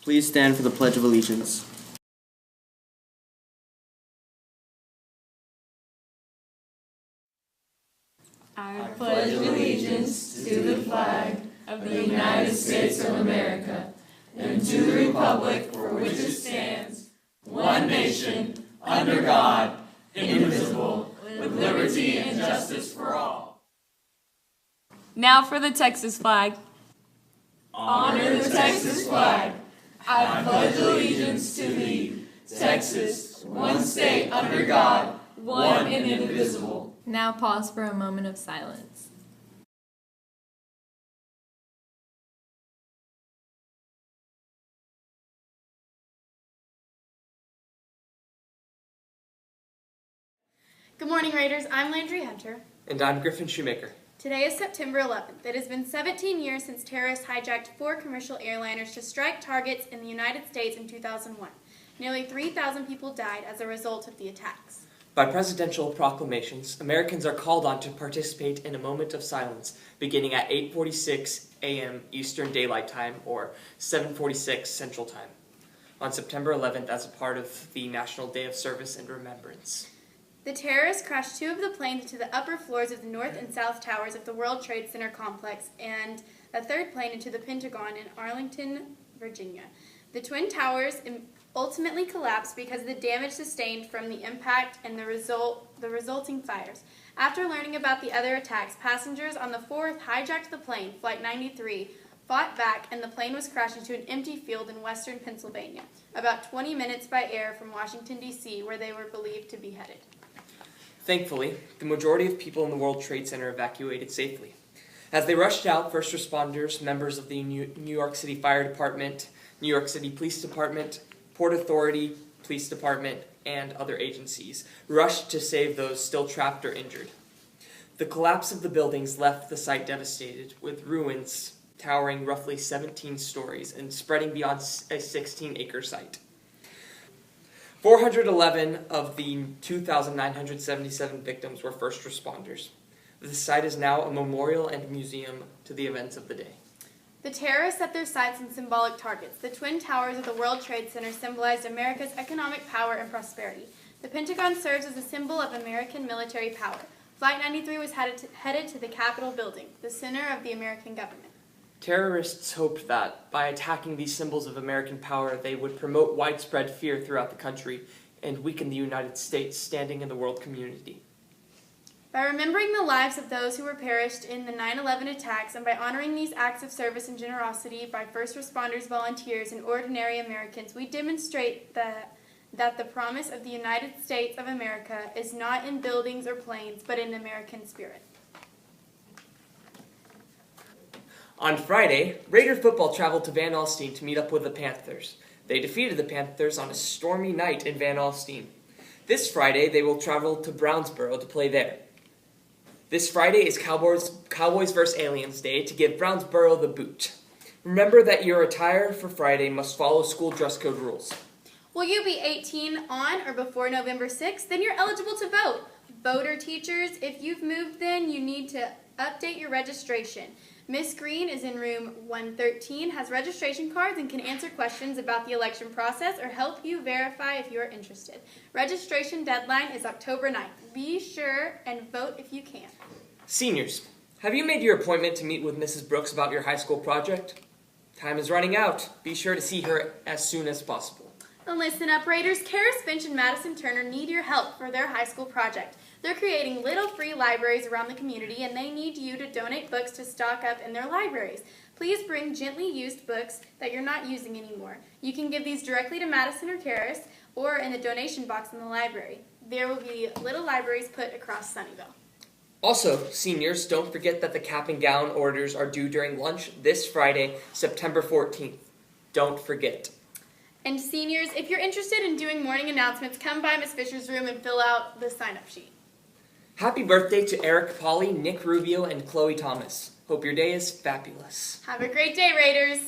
Please stand for the Pledge of Allegiance. I pledge allegiance to the flag of the United States of America and to the republic for which it stands, one nation, under God, indivisible, with liberty and justice for all. Now for the Texas flag. Honor the Texas flag. I pledge allegiance to thee, Texas, one state under God, one and indivisible. Now pause for a moment of silence. Good morning, Raiders. I'm Landry Hunter. And I'm Griffin Shoemaker. Today is September 11th. It has been 17 years since terrorists hijacked 4 commercial airliners to strike targets in the United States in 2001. Nearly 3,000 people died as a result of the attacks. By presidential proclamations, Americans are called on to participate in a moment of silence beginning at 8:46 a.m. Eastern Daylight Time or 7:46 Central Time on September 11th as a part of the National Day of Service and Remembrance. The terrorists crashed 2 of the planes into the upper floors of the North and South Towers of the World Trade Center complex and a 3rd plane into the Pentagon in Arlington, Virginia. The Twin Towers ultimately collapsed because of the damage sustained from the impact and the resulting fires. After learning about the other attacks, passengers on the 4th hijacked the plane, Flight 93, fought back, and the plane was crashed into an empty field in western Pennsylvania, about 20 minutes by air from Washington, D.C., where they were believed to be headed. Thankfully, the majority of people in the World Trade Center evacuated safely. As they rushed out, first responders, members of the New York City Fire Department, New York City Police Department, Port Authority Police Department, and other agencies rushed to save those still trapped or injured. The collapse of the buildings left the site devastated, with ruins towering roughly 17 stories and spreading beyond a 16-acre site. 411 of the 2,977 victims were first responders. The site is now a memorial and museum to the events of the day. The terrorists set their sights on symbolic targets. The Twin Towers of the World Trade Center symbolized America's economic power and prosperity. The Pentagon serves as a symbol of American military power. Flight 93 was headed to the Capitol building, the center of the American government. Terrorists hoped that, by attacking these symbols of American power, they would promote widespread fear throughout the country and weaken the United States' standing in the world community. By remembering the lives of those who were perished in the 9/11 attacks and by honoring these acts of service and generosity by first responders, volunteers, and ordinary Americans, we demonstrate that the promise of the United States of America is not in buildings or planes, but in American spirit. On Friday, Raider football traveled to Van Alstyne to meet up with the Panthers. They defeated the Panthers on a stormy night in Van Alstyne. This Friday, they will travel to Brownsboro to play there. This Friday is Cowboys vs. Aliens Day to give Brownsboro the boot. Remember that your attire for Friday must follow school dress code rules. Will you be 18 on or before November 6th? Then you're eligible to vote. Voter teachers, if you've moved then, you need to update your registration. Miss Green is in room 113, has registration cards, and can answer questions about the election process or help you verify if you're interested. Registration deadline is October 9th. Be sure and vote if you can. Seniors, have you made your appointment to meet with Mrs. Brooks about your high school project? Time is running out. Be sure to see her as soon as possible. And listen up, Raiders. Karis Finch and Madison Turner need your help for their high school project. They're creating little free libraries around the community, and they need you to donate books to stock up in their libraries. Please bring gently used books that you're not using anymore. You can give these directly to Madison or Karis, or in the donation box in the library. There will be little libraries put across Sunnyvale. Also, seniors, don't forget that the cap and gown orders are due during lunch this Friday, September 14th. Don't forget. And seniors, if you're interested in doing morning announcements, come by Miss Fisher's room and fill out the sign-up sheet. Happy birthday to Eric Polly, Nick Rubio, and Chloe Thomas. Hope your day is fabulous. Have a great day, Raiders!